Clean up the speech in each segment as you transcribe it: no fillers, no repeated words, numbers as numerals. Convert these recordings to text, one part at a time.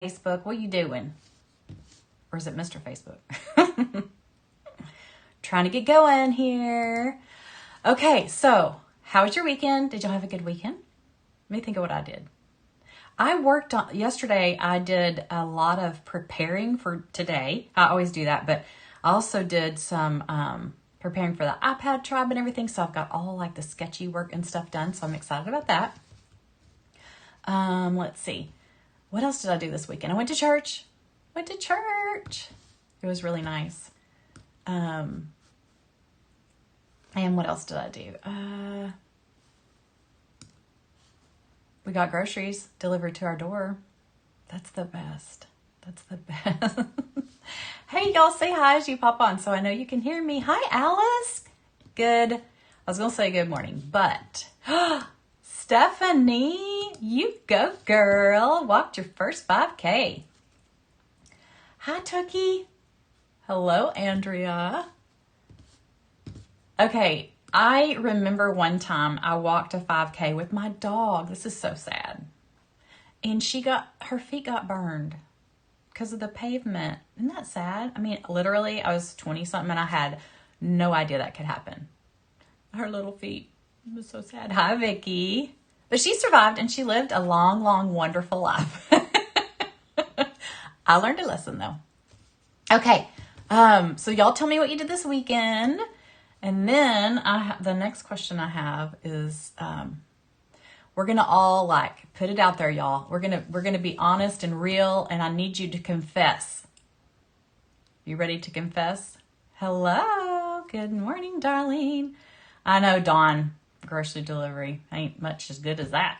Facebook, what you doing? Or is it Mr. Facebook? Trying to get going here. Okay, so how was your weekend? Did y'all have a good weekend? Let me think of what I did. I worked on, yesterday I did a lot of preparing for today. I always do that, but I also did some preparing for the iPad tribe and everything. So I've got all like the sketchy work and stuff done. So I'm excited about that. Let's see. What else did I do this weekend? I went to church. It was really nice. And what else did I do? We got groceries delivered to our door. That's the best. Hey, y'all, say hi as you pop on so I know you can hear me. Hi, Alice. Good. I was going to say good morning, but Stephanie, you go, girl. Walked your first 5K. Hi, Tookie. Hello, Andrea. Okay, I remember one time I walked a 5K with my dog. This is so sad. And her feet got burned because of the pavement. Isn't that sad? I mean, literally, I was 20-something and I had no idea that could happen. Her little feet. It was so sad. Hi, Vicky. But she survived and she lived a long, long, wonderful life. I learned a lesson, though. Okay, so y'all tell me what you did this weekend. And then the next question I have is, we're going to all like put it out there, y'all. We're going to be honest and real, and I need you to confess. You ready to confess? Hello. Good morning, darling. I know, Dawn, grocery delivery ain't much as good as that.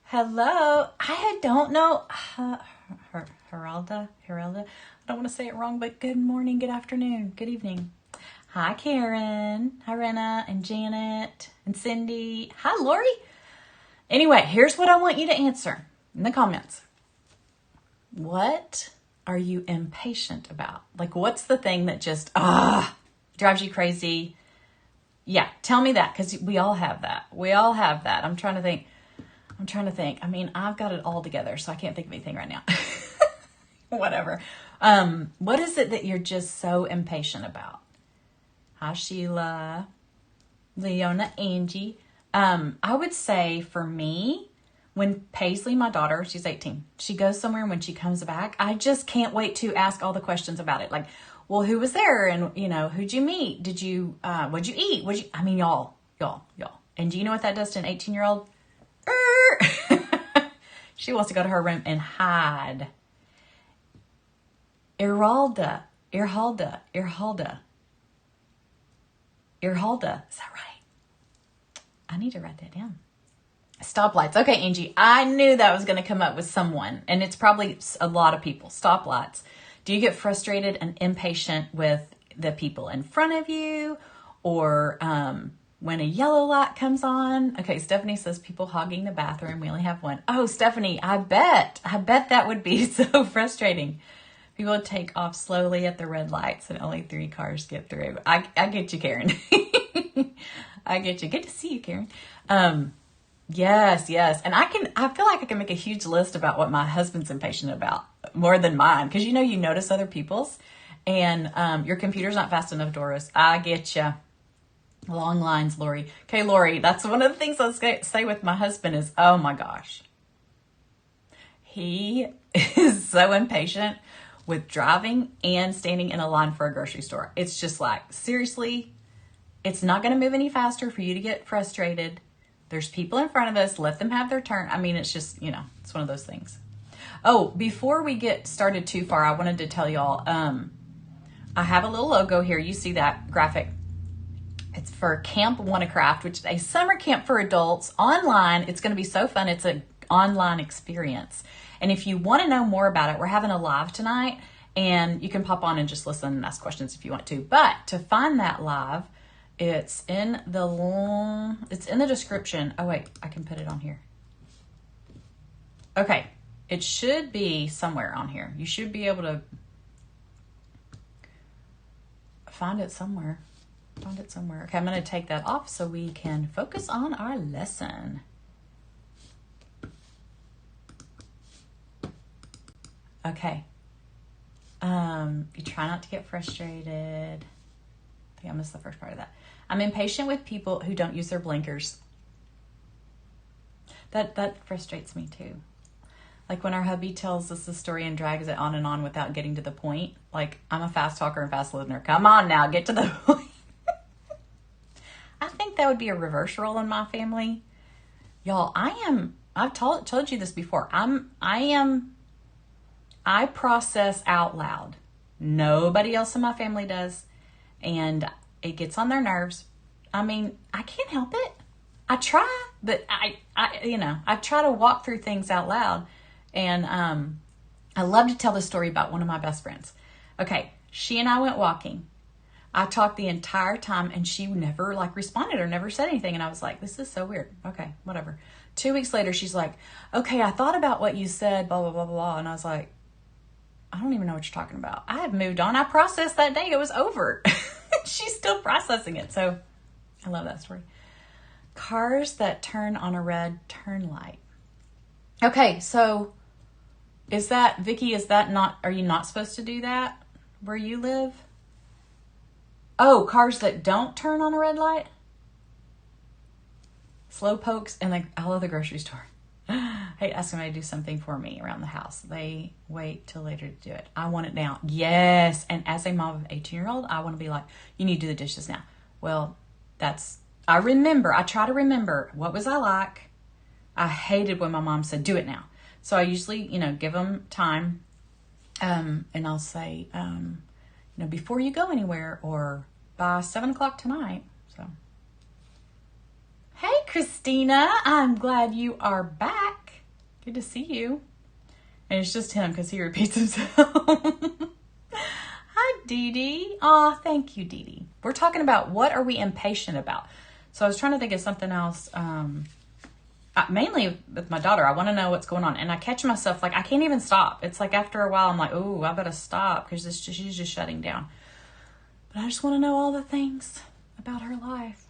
Hello. I don't know. Geralda. I don't want to say it wrong, but good morning, good afternoon, good evening. Hi, Karen. Hi, Rena and Janet and Cindy. Hi, Lori. Anyway, here's what I want you to answer in the comments. What are you impatient about? Like, what's the thing that just, drives you crazy? Yeah, tell me that, because we all have that. I'm trying to think. I mean, I've got it all together, so I can't think of anything right now. Whatever. What is it that you're just so impatient about? Hi, Sheila, Leona, Angie. I would say for me, when Paisley, my daughter, she's 18, she goes somewhere and when she comes back, I just can't wait to ask all the questions about it. Like, well, who was there? And, who'd you meet? Did you, what'd you eat? Y'all. And do you know what that does to an 18-year-old? She wants to go to her room and hide. Irhalda. Is that right? I need to write that down. Stoplights. Okay, Angie, I knew that was going to come up with someone, and it's probably a lot of people. Stoplights. Do you get frustrated and impatient with the people in front of you, or when a yellow light comes on? Okay, Stephanie says people hogging the bathroom. We only have one. Oh, Stephanie, I bet that would be so frustrating. People would take off slowly at the red lights and only 3 cars get through. I get you, Karen. I get you. Good to see you, Karen. Yes. And I feel like I can make a huge list about what my husband's impatient about more than mine. Because you notice other people's and your computer's not fast enough, Doris. I get you. Long lines, Lori. Okay, Lori, that's one of the things I say with my husband is, oh my gosh. He is so impatient with driving and standing in a line for a grocery store. It's just like, seriously, it's not going to move any faster for you to get frustrated. There's people in front of us. Let them have their turn. I mean, it's just, it's one of those things. Oh, before we get started too far, I wanted to tell y'all, I have a little logo here. You see that graphic. It's for Camp Wannacraft, which is a summer camp for adults online. It's going to be so fun. It's an online experience. And if you want to know more about it, we're having a live tonight, and you can pop on and just listen and ask questions if you want to. But to find that live, it's in the description. Oh wait, I can put it on here. Okay, it should be somewhere on here. You should be able to find it somewhere. Okay, I'm going to take that off so we can focus on our lesson. Okay. You try not to get frustrated. I think I missed the first part of that. I'm impatient with people who don't use their blinkers. That frustrates me too. Like when our hubby tells us the story and drags it on and on without getting to the point. Like, I'm a fast talker and fast listener. Come on now, get to the point. I think that would be a reverse role in my family. Y'all, I've told you this before. I process out loud. Nobody else in my family does. And it gets on their nerves. I mean, I can't help it. I try, but I try to walk through things out loud. And I love to tell this story about one of my best friends. Okay, she and I went walking. I talked the entire time and she never responded or never said anything. And I was like, this is so weird. Okay, whatever. 2 weeks later, she's like, okay, I thought about what you said, blah, blah, blah, blah. And I was like, I don't even know what you're talking about. I have moved on. I processed that day. It was over. She's still processing it. So I love that story. Cars that turn on a red turn light. Okay, so Vicky, are you not supposed to do that where you live? Oh, cars that don't turn on a red light? Slow pokes in the aisle of the grocery store. I hate asking somebody to do something for me around the house. They wait till later to do it. I want it now. Yes. And as a mom of an 18-year-old, I want to be like, you need to do the dishes now. Well, I try to remember, what was I like? I hated when my mom said, do it now. So I usually, give them time. And I'll say, before you go anywhere or by 7:00 tonight. So. Hey, Christina, I'm glad you are back. Good to see you. And it's just him because he repeats himself. Hi, Dee Dee. Aw, thank you, Dee Dee. We're talking about what are we impatient about. So I was trying to think of something else. Mainly with my daughter, I want to know what's going on. And I catch myself, I can't even stop. It's like after a while, I'm like, oh, I better stop because she's just shutting down. But I just want to know all the things about her life.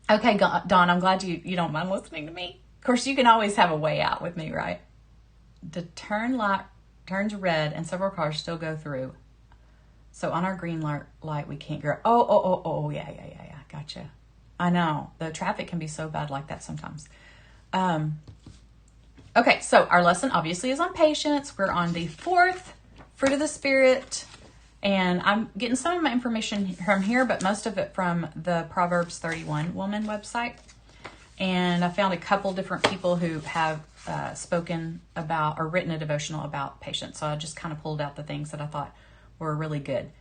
Okay, Dawn, I'm glad you don't mind listening to me. Of course, you can always have a way out with me, right? The turn light turns red and several cars still go through. So on our green light, we can't go. Oh, yeah. Gotcha. I know. The traffic can be so bad like that sometimes. Okay, so our lesson obviously is on patience. We're on the 4th fruit of the Spirit. And I'm getting some of my information from here, but most of it from the Proverbs 31 woman website. And I found a couple different people who have spoken about or written a devotional about patience. So I just kind of pulled out the things that I thought were really good.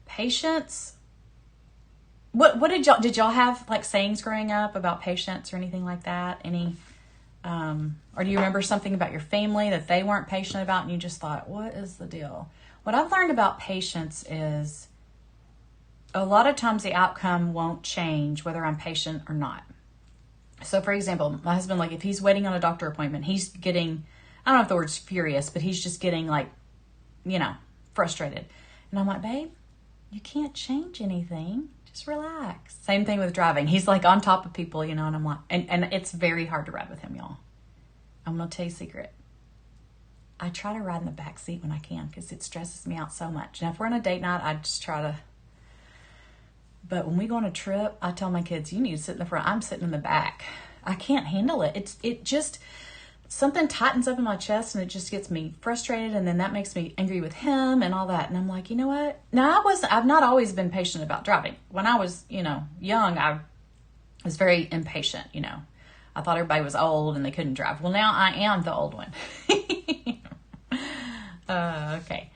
Patience. What did y'all have sayings growing up about patience or anything like that? Or do you remember something about your family that they weren't patient about and you just thought, what is the deal? What I've learned about patience is a lot of times the outcome won't change whether I'm patient or not. So for example, my husband, if he's waiting on a doctor appointment, he's getting, I don't know if the word's furious, but he's just getting frustrated. And I'm like, babe, you can't change anything. Just relax. Same thing with driving. He's on top of people, and I'm like, and it's very hard to ride with him, y'all. I'm going to tell you a secret. I try to ride in the back seat when I can because it stresses me out so much. And if we're on a date night, I just try to. But when we go on a trip, I tell my kids, you need to sit in the front. I'm sitting in the back. I can't handle it. It just, something tightens up in my chest and it just gets me frustrated. And then that makes me angry with him and all that. And I'm like, you know what? Now I've not always been patient about driving. When I was, young, I was very impatient, I thought everybody was old and they couldn't drive. Well, now I am the old one. Okay.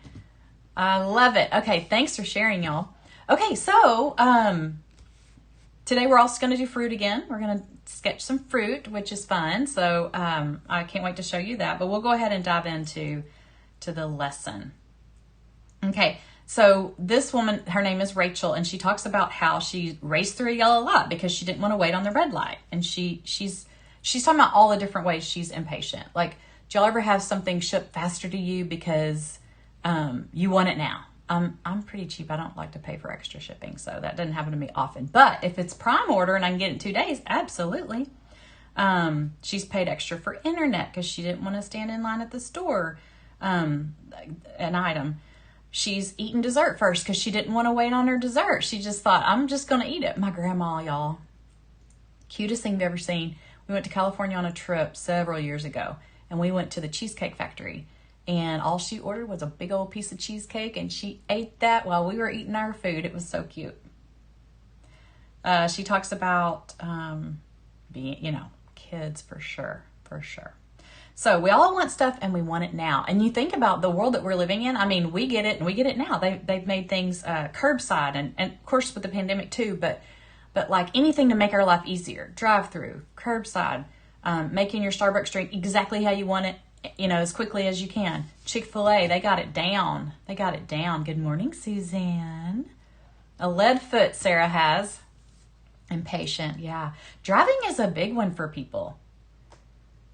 I love it. Okay. Thanks for sharing, y'all. Okay. So, today we're also going to do fruit again. We're going to sketch some fruit, which is fun. So, I can't wait to show you that, but we'll go ahead and dive into the lesson. Okay. So this woman, her name is Rachel, and she talks about how she raced through a yellow light because she didn't want to wait on the red light. And she's talking about all the different ways she's impatient. Do y'all ever have something ship faster to you because you want it now? I'm pretty cheap. I don't like to pay for extra shipping, so that doesn't happen to me often. But if it's Prime order and I can get it in 2 days, absolutely. She's paid extra for internet because she didn't want to stand in line at the store. An item. She's eaten dessert first because she didn't want to wait on her dessert. She just thought, I'm just going to eat it. My grandma, y'all. Cutest thing I've ever seen. We went to California on a trip several years ago, and we went to the Cheesecake Factory. And all she ordered was a big old piece of cheesecake, and she ate that while we were eating our food. It was so cute. She talks about being, kids for sure. So we all want stuff, and we want it now. And you think about the world that we're living in. I mean, we get it, and we get it now. They've made things curbside, and of course with the pandemic too. But like anything to make our life easier. Drive-through, curbside, making your Starbucks drink exactly how you want it. As quickly as you can. Chick-fil-A, they got it down. Good morning, Suzanne. A lead foot, Sarah has. Impatient, yeah. Driving is a big one for people.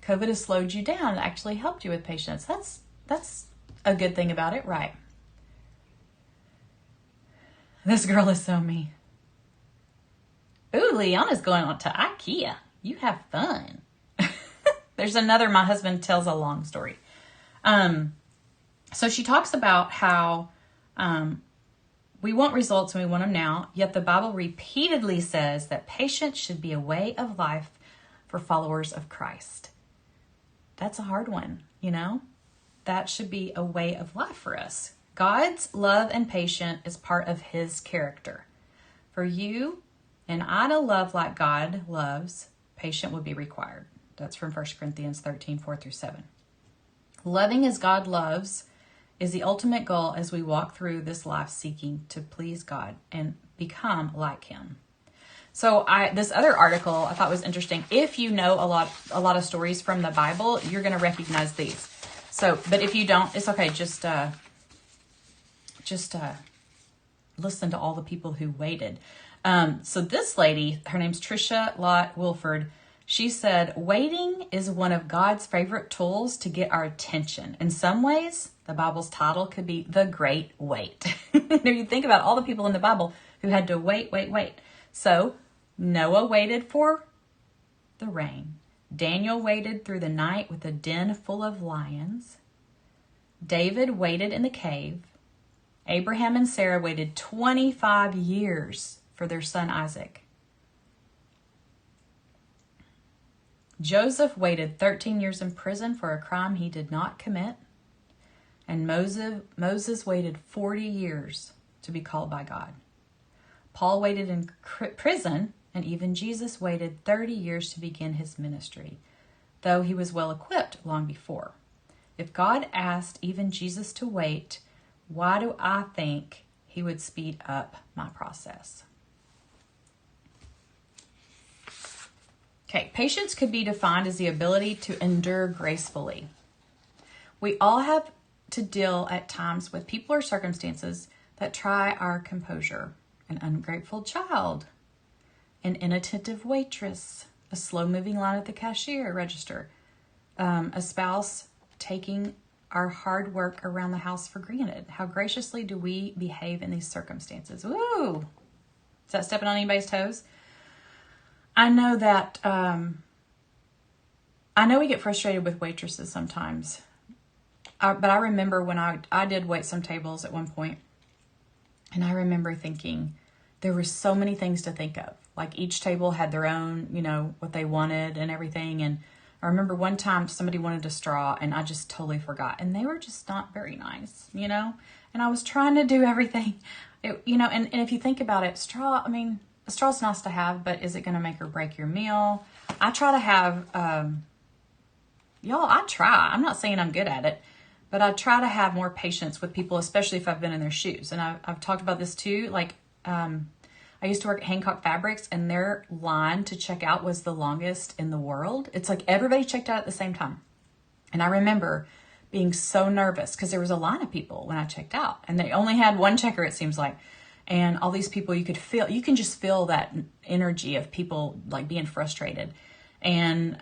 COVID has slowed you down. It actually helped you with patience. That's a good thing about it, right? This girl is so me. Ooh, Leona's going on to IKEA. You have fun. There's another, my husband tells a long story. So she talks about how we want results and we want them now, yet the Bible repeatedly says that patience should be a way of life for followers of Christ. That's a hard one, That should be a way of life for us. God's love and patience is part of his character. For you and I to love like God loves, patience would be required. That's from 1 Corinthians 13, 4-7. Loving as God loves is the ultimate goal as we walk through this life seeking to please God and become like him. So this other article I thought was interesting. If you know a lot of stories from the Bible, you're going to recognize these. So, but if you don't, it's okay. Just listen to all the people who waited. So this lady, her name's Tricia Lott Wilford. She said, waiting is one of God's favorite tools to get our attention. In some ways, the Bible's title could be The Great Wait. If you think about all the people in the Bible who had to wait. So Noah waited for the rain. Daniel waited through the night with a den full of lions. David waited in the cave. Abraham and Sarah waited 25 years for their son Isaac. Joseph waited 13 years in prison for a crime he did not commit. And Moses waited 40 years to be called by God. Paul waited in prison, and even Jesus waited 30 years to begin his ministry, though he was well equipped long before. If God asked even Jesus to wait, why do I think he would speed up my process? Okay, patience could be defined as the ability to endure gracefully. We all have to deal at times with people or circumstances that try our composure. An ungrateful child, an inattentive waitress, a slow-moving line at the cashier register, a spouse taking our hard work around the house for granted. How graciously do we behave in these circumstances? Ooh! Is that stepping on anybody's toes? I know that, I know we get frustrated with waitresses sometimes. But I remember when I did wait some tables at one point, and I remember thinking there were so many things to think of. Like each table had their own, what they wanted and everything. And I remember one time somebody wanted a straw and I just totally forgot. And they were just not very nice, And I was trying to do everything, and if you think about it, a straw's nice to have, but is it going to make or break your meal? I try to have, I try. I'm not saying I'm good at it, but I try to have more patience with people, especially if I've been in their shoes. And I've talked about this too. Like, I used to work at Hancock Fabrics, and their line to check out was the longest in the world. It's like everybody checked out at the same time. And I remember being so nervous because there was a line of people when I checked out, and they only had one checker, it seems like. And all these people, you can just feel that energy of people like being frustrated. And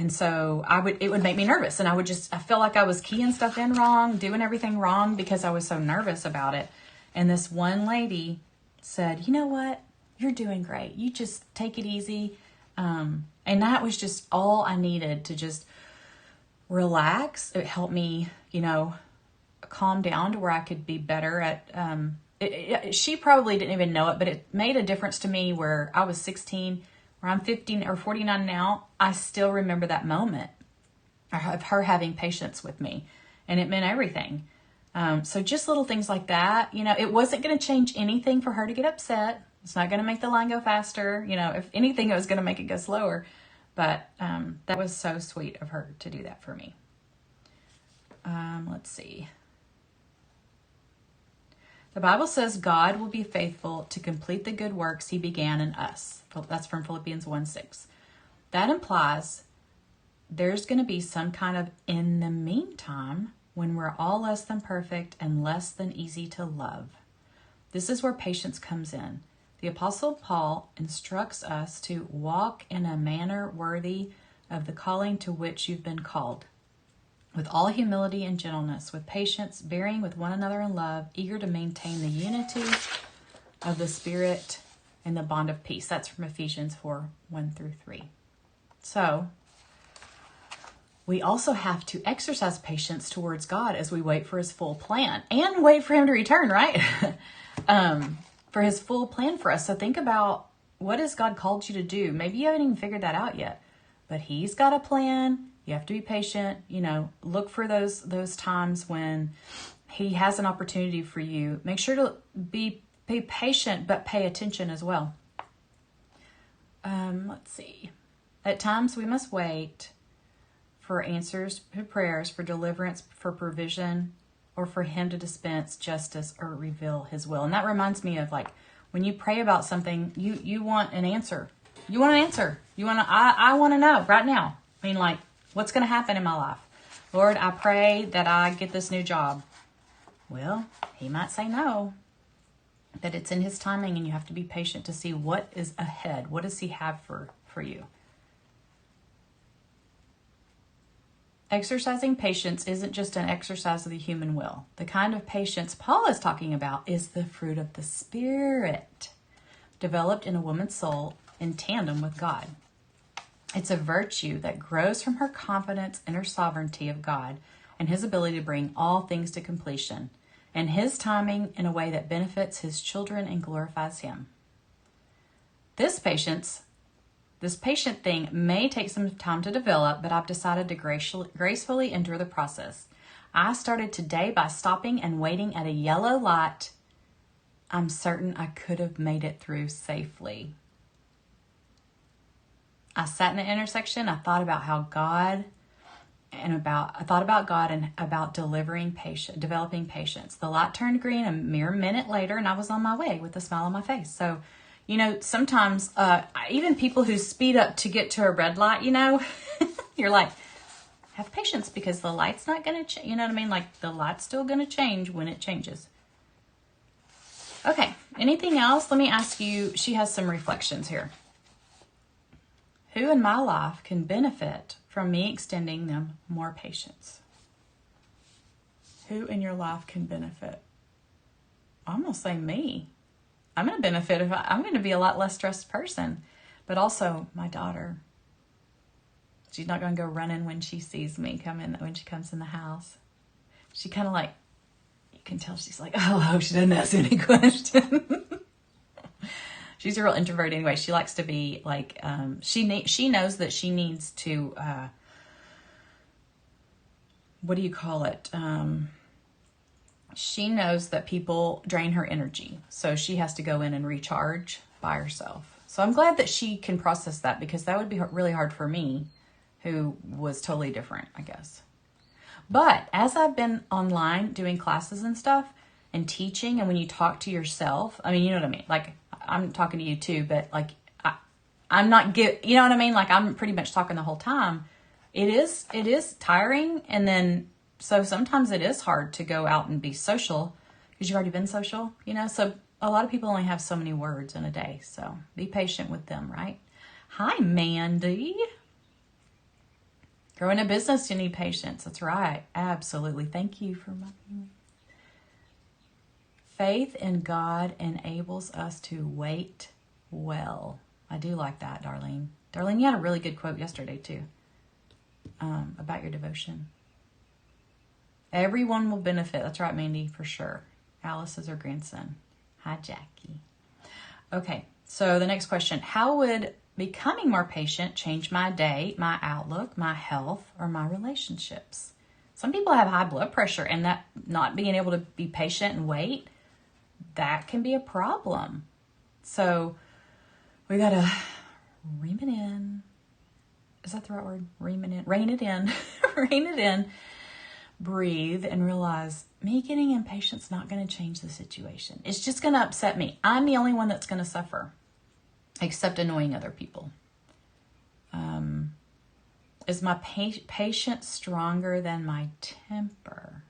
so it would make me nervous. And I felt like I was keying stuff in wrong, doing everything wrong because I was so nervous about it. And this one lady said, you know what? You're doing great. You just take it easy. And that was just all I needed to just relax. It helped me, calm down to where I could be better at, she probably didn't even know it, but it made a difference to me where I was 16, where I'm 15 or 49 now. I still remember that moment of her having patience with me, and it meant everything. So just little things like that, it wasn't going to change anything for her to get upset. It's not going to make the line go faster. If anything, it was going to make it go slower. But that was so sweet of her to do that for me. Let's see. The Bible says God will be faithful to complete the good works he began in us. That's from Philippians 1:6. That implies there's going to be some kind of in the meantime when we're all less than perfect and less than easy to love. This is where patience comes in. The Apostle Paul instructs us to walk in a manner worthy of the calling to which you've been called, with all humility and gentleness, with patience, bearing with one another in love, eager to maintain the unity of the Spirit and the bond of peace. That's from Ephesians 4:1-3. So, we also have to exercise patience towards God as we wait for his full plan and wait for him to return, right? For his full plan for us. So think about, what has God called you to do? Maybe you haven't even figured that out yet, but he's got a plan. You have to be patient. Look for those times when he has an opportunity for you. Make sure to be patient, but pay attention as well. Let's see. At times we must wait for answers to prayers, for deliverance, for provision, or for him to dispense justice or reveal his will. And that reminds me of, like, when you pray about something, you want an answer. You want an answer. I want to know right now. I mean, like, what's going to happen in my life? Lord, I pray that I get this new job. Well, he might say no, that it's in his timing, and you have to be patient to see what is ahead. What does he have for you? Exercising patience isn't just an exercise of the human will. The kind of patience Paul is talking about is the fruit of the Spirit, developed in a woman's soul in tandem with God. It's a virtue that grows from her confidence in her sovereignty of God and his ability to bring all things to completion, and his timing in a way that benefits his children and glorifies him. This patient thing may take some time to develop, but I've decided to gracefully endure the process. I started today by stopping and waiting at a yellow light. I'm certain I could have made it through safely. I sat in the intersection. I thought about God and about developing patience. The light turned green a mere minute later, and I was on my way with a smile on my face. So, sometimes even people who speed up to get to a red light, you're like, have patience, because the light's not going to change. You know what I mean? Like, the light's still going to change when it changes. Okay, anything else? Let me ask you, she has some reflections here. Who in my life can benefit from me extending them more patience? Who in your life can benefit? I'm going to say me. I'm going to benefit if I'm going to be a lot less stressed person, but also my daughter. She's not going to go running when she sees me when she comes in the house. She kind of like, you can tell she's like, oh, I hope she doesn't ask any questions. She's a real introvert anyway. She likes to be like, she knows that she needs to, what do you call it? She knows that people drain her energy. So she has to go in and recharge by herself. So I'm glad that she can process that, because that would be really hard for me, who was totally different, I guess. But as I've been online doing classes and stuff and teaching, and when you talk to yourself, I mean, you know what I mean? Like, I'm talking to you too, but like, I'm not you know what I mean? Like, I'm pretty much talking the whole time. It is tiring. And then, so sometimes it is hard to go out and be social, because you've already been social, so a lot of people only have so many words in a day. So be patient with them, right? Hi, Mandy. Growing a business, you need patience. That's right. Absolutely. Thank you for my... Faith in God enables us to wait well. I do like that, Darlene. Darlene, you had a really good quote yesterday too, about your devotion. Everyone will benefit. That's right, Mandy, for sure. Alice is her grandson. Hi, Jackie. Okay, so the next question. How would becoming more patient change my day, my outlook, my health, or my relationships? Some people have high blood pressure, and that not being able to be patient and wait, that can be a problem. So we got to rein it in. Is that the right word? Rein it in. Rein it in. Rein it in. Breathe and realize me getting impatient is not going to change the situation. It's just going to upset me. I'm the only one that's going to suffer, except annoying other people. Is my patience stronger than my temper?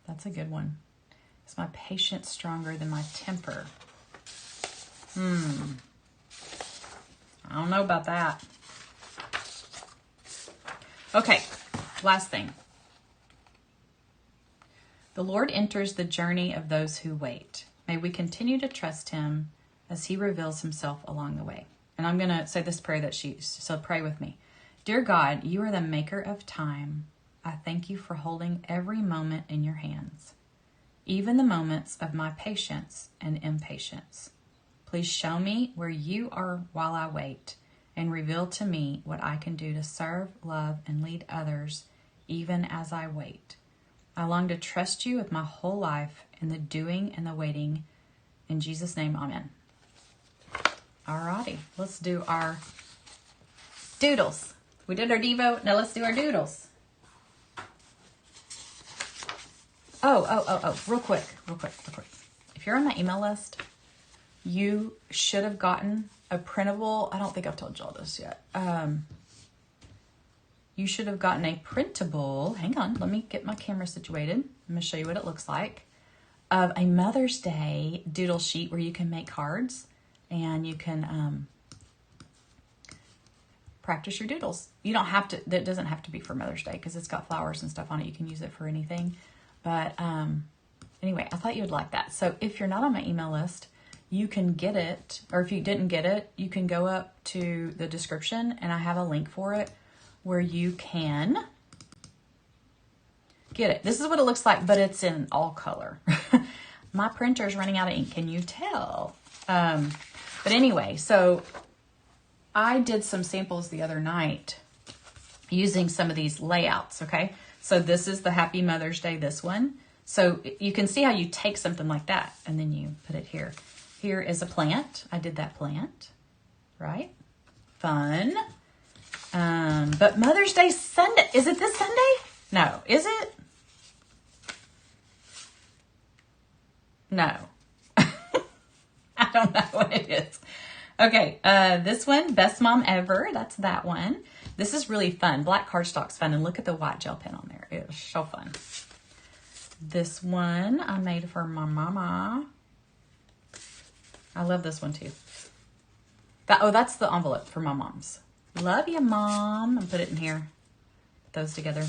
That's a good one. Is my patience stronger than my temper? I don't know about that. Okay, last thing. The Lord enters the journey of those who wait. May we continue to trust him as he reveals himself along the way. And I'm going to say this prayer so pray with me. Dear God, you are the maker of time. I thank you for holding every moment in your hands, even the moments of my patience and impatience. Please show me where you are while I wait, and reveal to me what I can do to serve, love, and lead others even as I wait. I long to trust you with my whole life in the doing and the waiting. In Jesus' name, amen. Alrighty, let's do our doodles. We did our Devo, now let's do our doodles. Real quick. If you're on my email list, you should have gotten a printable, I don't think I've told y'all this yet. You should have gotten a printable, hang on, let me get my camera situated. I'm going to show you what it looks like, of a Mother's Day doodle sheet where you can make cards and you can practice your doodles. You don't have to, that doesn't have to be for Mother's Day because it's got flowers and stuff on it. You can use it for anything. But anyway, I thought you would like that. So if you're not on my email list, you can get it, or if you didn't get it, you can go up to the description and I have a link for it where you can get it. This is what it looks like, but it's in all color. My printer's running out of ink. Can you tell? But anyway, so I did some samples the other night using some of these layouts, okay? So this is the Happy Mother's Day, this one. So you can see how you take something like that and then you put it here. Here is a plant. I did that plant, right? Fun. But Mother's Day Sunday, is it this Sunday? No, is it? No. I don't know what it is. Okay, this one, Best Mom Ever. That's that one. This is really fun. Black cardstock's fun. And look at the white gel pen on there. It's so fun. This one I made for my mama. I love this one too. That's the envelope for my mom's. Love you, Mom. I'll put it in here. Put those together.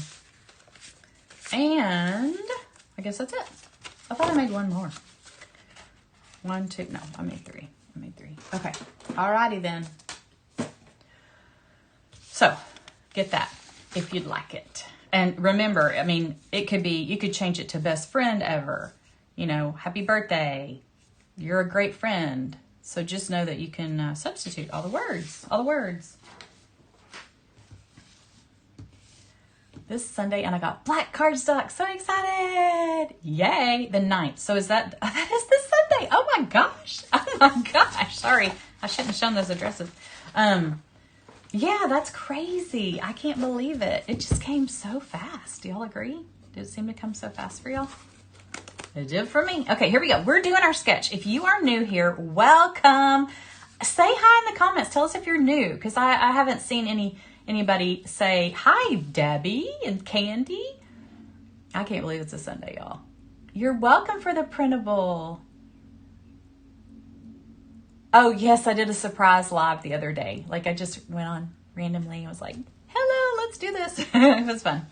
And I guess that's it. I thought I made one more. 1, 2, no, I made 3. Okay. Alrighty then. So, get that if you'd like it. And remember, I mean, it could be, you could change it to best friend ever. You know, happy birthday. You're a great friend. So just know that you can substitute all the words. This Sunday, and I got black cardstock. So excited. Yay. The 9th. So that is this Sunday. Oh my gosh. Sorry. I shouldn't have shown those addresses. Yeah, that's crazy. I can't believe it. It just came so fast. Do y'all agree? Did it seem to come so fast for y'all? It did for me. Okay, here we go. We're doing our sketch. If you are new here, welcome. Say hi in the comments. Tell us if you're new, because I haven't seen anybody say, hi, Debbie and Candy. I can't believe it's a Sunday, y'all. You're welcome for the printable. Oh, yes, I did a surprise live the other day. Like, I just went on randomly and was like, hello, let's do this. It was fun.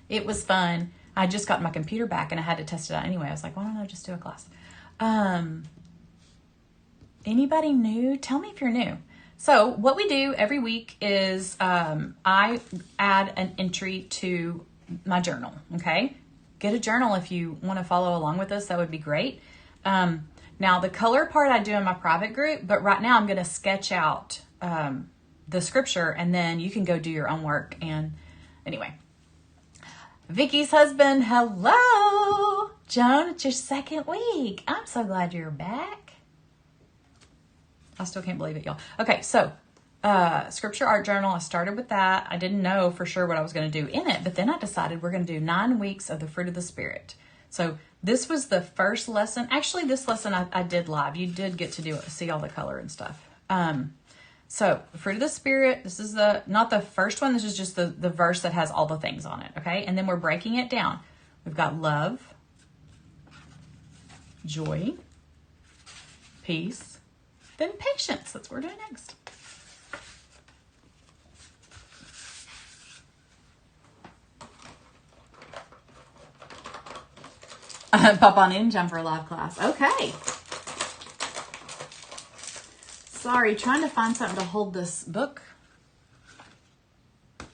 It was fun. I just got my computer back and I had to test it out anyway. I was like, why don't I just do a class? Anybody new? Tell me if you're new. So what we do every week is I add an entry to my journal, okay? Get a journal if you want to follow along with us. That would be great. Now, the color part I do in my private group, but right now I'm going to sketch out the scripture, and then you can go do your own work. And anyway, Vicky's husband, hello. Joan, it's your second week. I'm so glad you're back. I still can't believe it, y'all. Okay, so scripture art journal, I started with that. I didn't know for sure what I was going to do in it, but then I decided we're going to do 9 weeks of the fruit of the Spirit. So this was the first lesson. Actually, this lesson I did live. You did get to see all the color and stuff. So the fruit of the Spirit, this is not the first one. This is just the verse that has all the things on it, okay? And then we're breaking it down. We've got love, joy, peace, then patience. That's what we're doing next. Pop on in, jump for a live class. Okay. Sorry, trying to find something to hold this book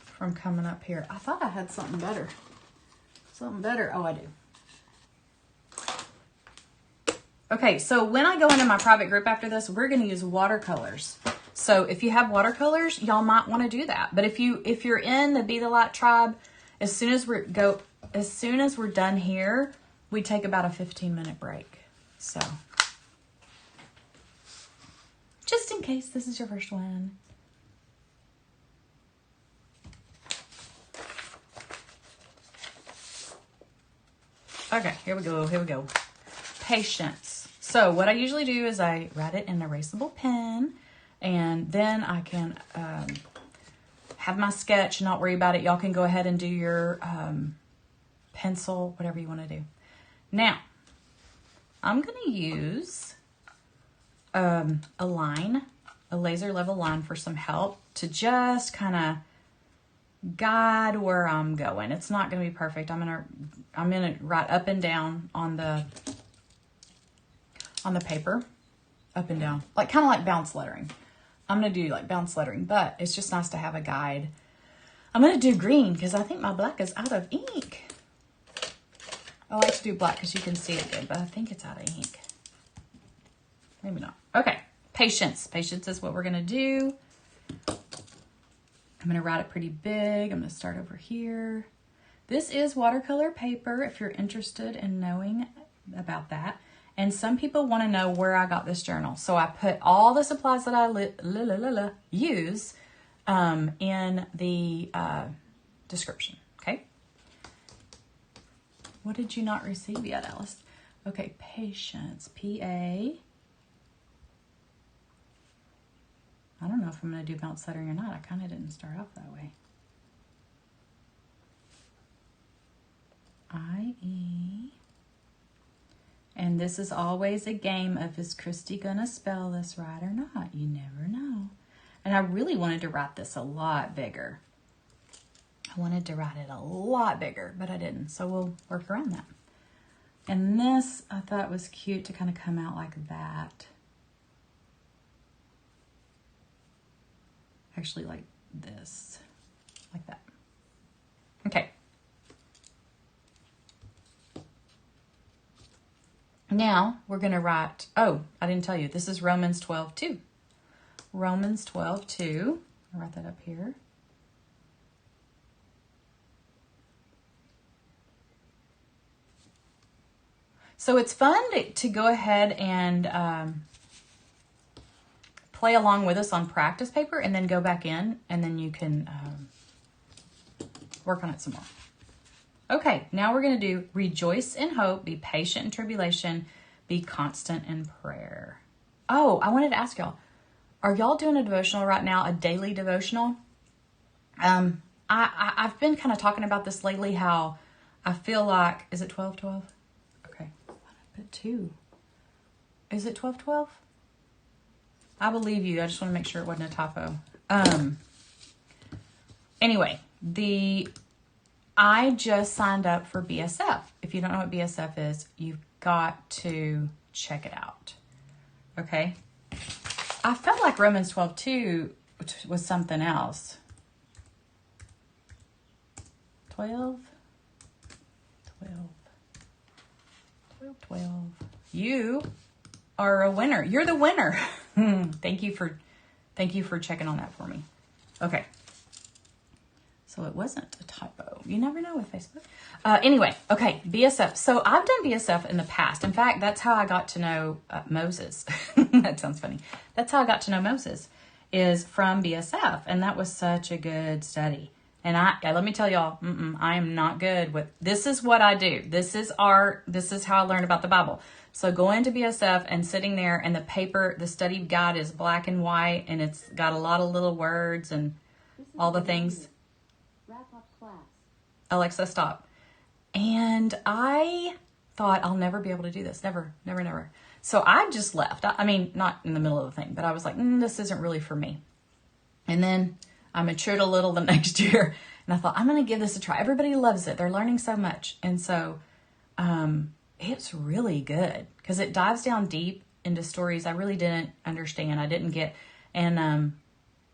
from coming up here. I thought I had something better. Something better. Oh, I do. Okay, so when I go into my private group after this, we're going to use watercolors. So if you have watercolors, y'all might want to do that. But if you're in the Be the Light tribe, as soon as we're done here, we take about a 15-minute break. So just in case this is your first one. Okay, here we go. Patience. So what I usually do is I write it in an erasable pen, and then I can have my sketch and not worry about it. Y'all can go ahead and do your pencil, whatever you want to do. Now, I'm going to use a laser level line for some help to just kind of guide where I'm going. It's not going to be perfect. I'm gonna write up and down on the paper, up and down, kind of like bounce lettering. I'm going to do like bounce lettering, but it's just nice to have a guide. I'm going to do green because I think my black is out of ink. I like to do black because you can see it good, but I think it's out of ink. Maybe not. Okay, patience. Patience is what we're going to do. I'm going to write it pretty big. I'm going to start over here. This is watercolor paper if you're interested in knowing about that. And some people want to know where I got this journal. So I put all the supplies that I use in the description. Okay. What did you not receive yet, Alice? Okay, patience. P-A. I don't know if I'm going to do bounce lettering or not. I kind of didn't start off that way. I-E. And this is always a game of, is Christy going to spell this right or not? You never know. And I really wanted to write this a lot bigger. I wanted to write it a lot bigger, but I didn't. So we'll work around that. And this I thought was cute to kind of come out like that. Actually like this, like that. Okay. Now we're going to write, oh, I didn't tell you, this is Romans 12:2. Romans 12:2. I'll write that up here. So it's fun to go ahead and play along with us on practice paper and then go back in and then you can work on it some more. Okay, now we're going to do rejoice in hope, be patient in tribulation, be constant in prayer. Oh, I wanted to ask y'all, are y'all doing a devotional right now, a daily devotional? I've been kind of talking about this lately, how I feel like, is it 12:12? Okay, I put 2. Is it 12:12? I believe you. I just want to make sure it wasn't a typo. Anyway, I just signed up for BSF. If you don't know what BSF is, you've got to check it out. Okay? I felt like Romans 12:2 was something else. 12. You are a winner. You're the winner. Thank you for checking on that for me. Okay. So it wasn't a typo. You never know with Facebook. Anyway, okay, BSF. So I've done BSF in the past. In fact, that's how I got to know Moses. That sounds funny. That's how I got to know Moses, is from BSF. And that was such a good study. And let me tell y'all, I am not good with, this is what I do. This is how I learned about the Bible. So going to BSF and sitting there, and the study guide is black and white, and it's got a lot of little words and all the things. Wrap up class. Alexa, stop. And I thought, I'll never be able to do this. Never, never, never. So I just left. I mean, not in the middle of the thing, but I was like, this isn't really for me. And then I matured a little the next year, and I thought, I'm going to give this a try. Everybody loves it. They're learning so much. And so it's really good because it dives down deep into stories I really didn't understand. I didn't get. And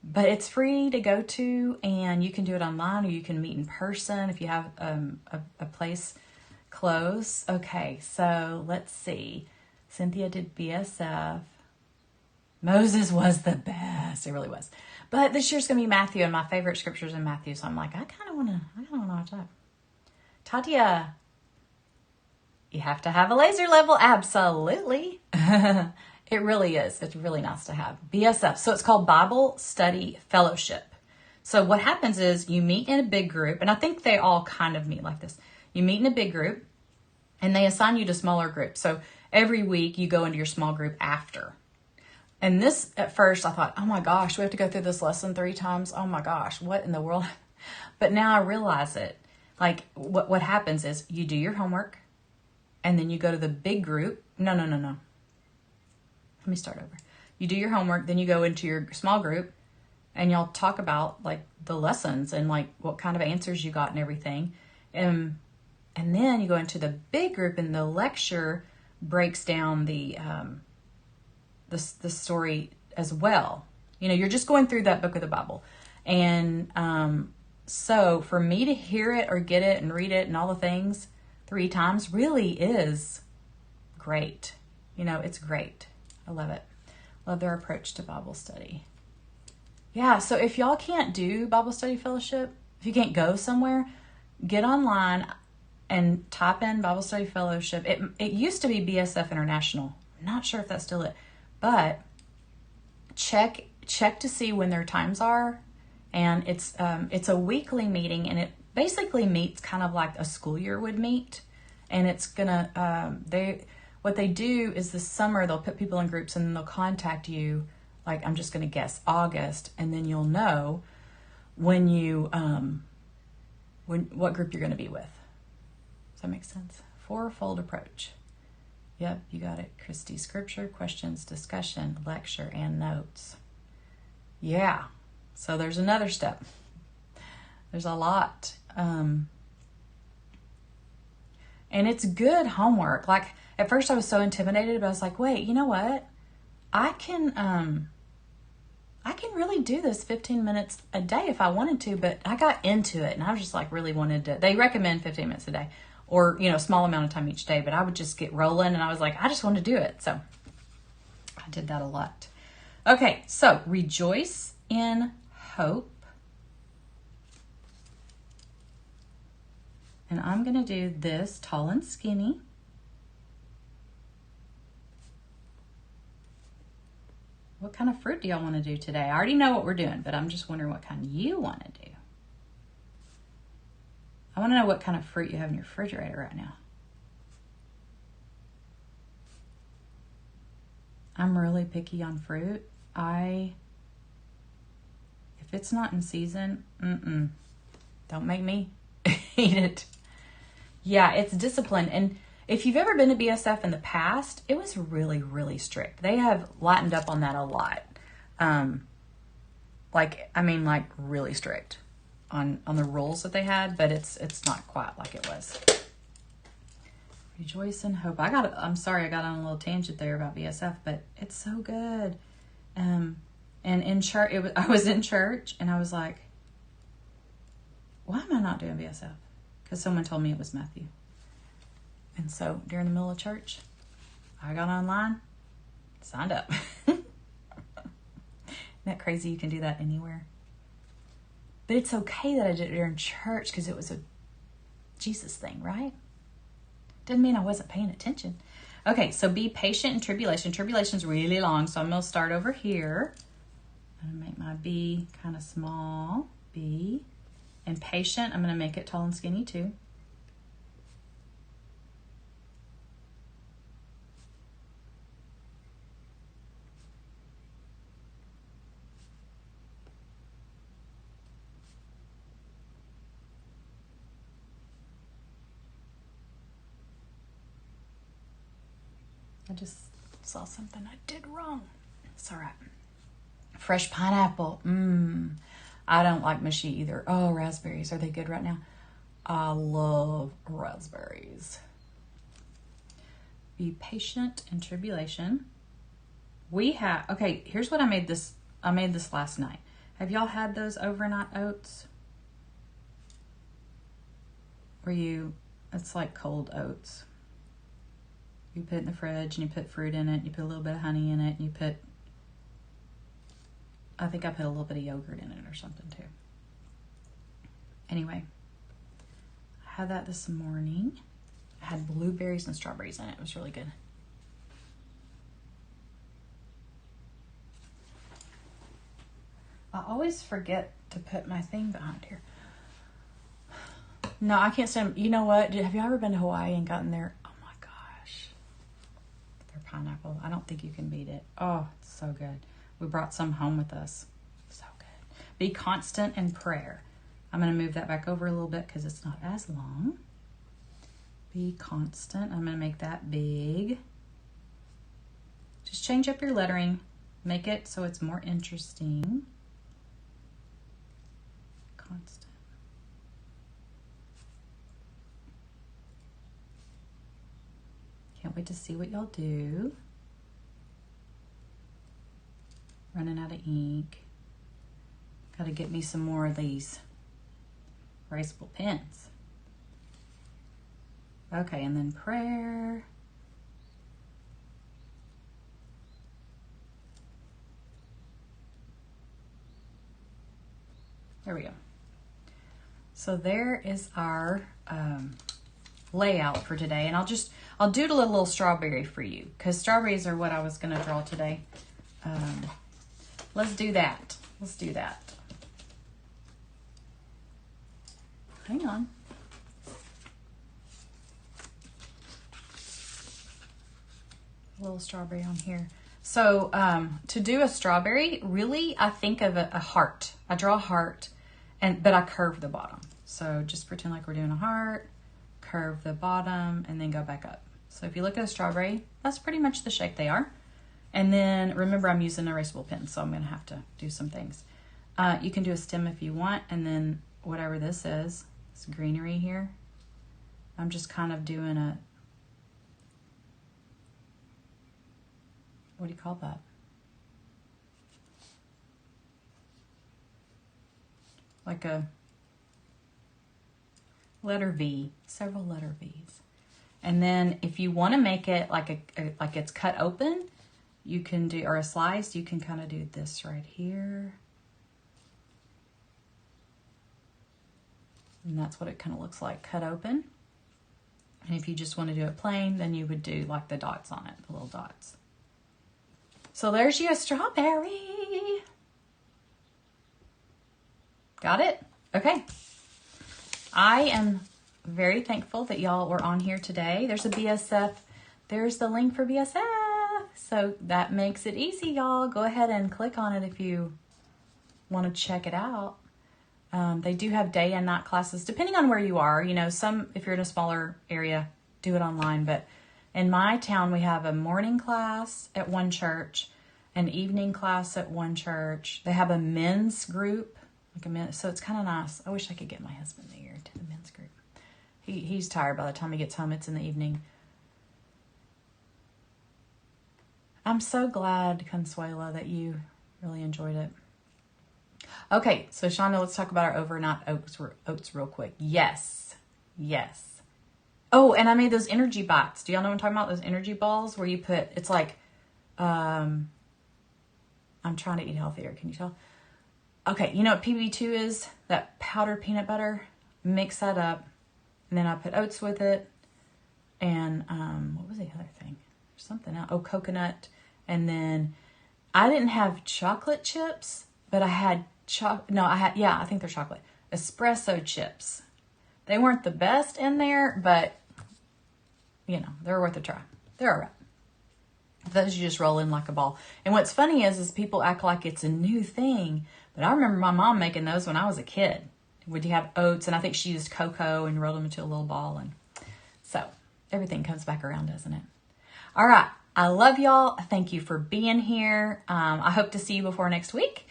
but it's free to go to, and you can do it online, or you can meet in person if you have a place close. Okay, so let's see. Cynthia did BSF. Moses was the best. It really was. But this year's going to be Matthew, and my favorite scripture's in Matthew. So I'm like, I kind of want to watch that. Tatia, you have to have a laser level. Absolutely. It really is. It's really nice to have. BSF. So it's called Bible Study Fellowship. So what happens is you meet in a big group, and I think they all kind of meet like this. You meet in a big group, and they assign you to smaller groups. So every week you go into your small group after. And this, at first, I thought, oh my gosh, we have to go through this lesson 3 times. Oh my gosh, what in the world? But now I realize it. Like, what happens is you do your homework, and then you go to the big group. No. Let me start over. You do your homework, then you go into your small group, and y'all talk about, like, the lessons and, like, what kind of answers you got and everything. And then you go into the big group, and the lecture breaks down the story as well. You know, you're just going through that book of the Bible. And so for me to hear it or get it and read it and all the things 3 times really is great. You know, it's great. I love it. Love their approach to Bible study. Yeah, so if y'all can't do Bible Study Fellowship, if you can't go somewhere, get online and type in Bible Study Fellowship. It used to be BSF International. I'm not sure if that's still it. But check to see when their times are, and it's a weekly meeting, and it basically meets kind of like a school year would meet, and it's gonna what they do is this summer they'll put people in groups, and then they'll contact you, like I'm just gonna guess August, and then you'll know when you what group you're gonna be with. Does that make sense? 4-fold approach. Yep, you got it, Christy. Scripture, questions, discussion, lecture, and notes. Yeah, so there's another step. There's a lot. And it's good homework. Like, at first I was so intimidated, but I was like, wait, you know what? I can really do this 15 minutes a day if I wanted to, but I got into it, and I was just like really wanted to. They recommend 15 minutes a day. Or, you know, a small amount of time each day, but I would just get rolling, and I was like, I just want to do it. So I did that a lot. Okay, so rejoice in hope. And I'm going to do this tall and skinny. What kind of fruit do y'all want to do today? I already know what we're doing, but I'm just wondering what kind you want to do. I want to know what kind of fruit you have in your refrigerator right now. I'm really picky on fruit. If it's not in season, don't make me eat it. Yeah, it's discipline. And if you've ever been to BSF in the past, it was really, really strict. They have lightened up on that a lot. Like really strict on the rules that they had, but it's not quite like it was. Rejoice in hope. I'm sorry I got on a little tangent there about BSF, but it's so good. And in church, I was in church and I was like, why am I not doing BSF? Because someone told me it was Matthew. And so during the middle of church, I got online, signed up. Isn't that crazy? You can do that anywhere. But it's okay that I did it during church because it was a Jesus thing, right? Didn't mean I wasn't paying attention. Okay, so be patient in tribulation. Tribulation's really long, so I'm going to start over here. I'm going to make my B kind of small, B. And patient, I'm going to make it tall and skinny too. I just saw something I did wrong. It's all right. Fresh pineapple. I don't like mushy either. Oh, raspberries. Are they good right now? I love raspberries. Be patient in tribulation. Okay, here's what I made this. I made this last night. Have y'all had those overnight oats? It's like cold oats. You put it in the fridge and you put fruit in it. You put a little bit of honey in it. And I think I put a little bit of yogurt in it or something too. Anyway, I had that this morning. I had blueberries and strawberries in it. It was really good. I always forget to put my thing behind here. No, I can't stand. You know what? Have you ever been to Hawaii and gotten their, oh my gosh, their pineapple? I don't think you can beat it. Oh, it's so good. We brought some home with us. So good. Be constant in prayer. I'm going to move that back over a little bit because it's not as long. Be constant. I'm going to make that big. Just change up your lettering. Make it so it's more interesting. Constant. Can't wait to see what y'all do. Running out of ink. Got to get me some more of these erasable pens. Okay, and then prayer. There we go. So there is our layout for today. And I'll doodle a little strawberry for you because strawberries are what I was going to draw today. Let's do that. Let's do that. Hang on. A little strawberry on here. So to do a strawberry, really, I think of a heart. I draw a heart, but I curve the bottom. So just pretend like we're doing a heart, curve the bottom, and then go back up. So if you look at a strawberry, that's pretty much the shape they are. And then remember, I'm using an erasable pen, so I'm going to have to do some things. You can do a stem if you want, and then whatever this is, this greenery here, I'm just kind of doing a, what do you call that? Like a letter V, several letter V's. And then if you want to make it like like it's cut open, you can do, or a slice, you can kind of do this right here. And that's what it kind of looks like, cut open. And if you just want to do it plain, then you would do like the dots on it, the little dots. So there's your strawberry. Got it? Okay. I am very thankful that y'all were on here today. There's a BSF. There's the link for BSF. So that makes it easy, y'all. Go ahead and click on it if you want to check it out. They do have day and night classes, depending on where you are. You know, some, if you're in a smaller area, do it online. But in my town, we have a morning class at one church, an evening class at one church. They have a men's group, so it's kind of nice. I wish I could get my husband there to the men's group. He's tired by the time he gets home. It's in the evening. I'm so glad, Consuela, that you really enjoyed it. Okay, so Shonda, let's talk about our overnight oats real quick. Yes. Oh, and I made those energy bites. Do y'all know what I'm talking about? Those energy balls where you put, it's like, I'm trying to eat healthier. Can you tell? Okay, you know what PB2 is? That powdered peanut butter. Mix that up. And then I put oats with it. And what was the other thing? Something else. Oh, coconut. And then I didn't have chocolate chips, but I had I think they're chocolate. Espresso chips. They weren't the best in there, but you know, they're worth a try. They're all right. Those you just roll in like a ball. And what's funny is people act like it's a new thing, but I remember my mom making those when I was a kid. Would you have oats? And I think she used cocoa and rolled them into a little ball. And so everything comes back around, doesn't it? All right. I love y'all. Thank you for being here. I hope to see you before next week.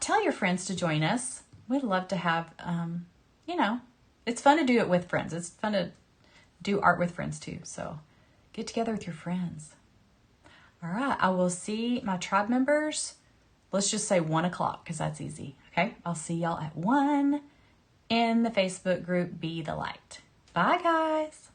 Tell your friends to join us. We'd love to have, it's fun to do it with friends. It's fun to do art with friends too. So get together with your friends. All right. I will see my tribe members. Let's just say 1 o'clock because that's easy. Okay. I'll see y'all at 1 in the Facebook group Be the Light. Bye, guys.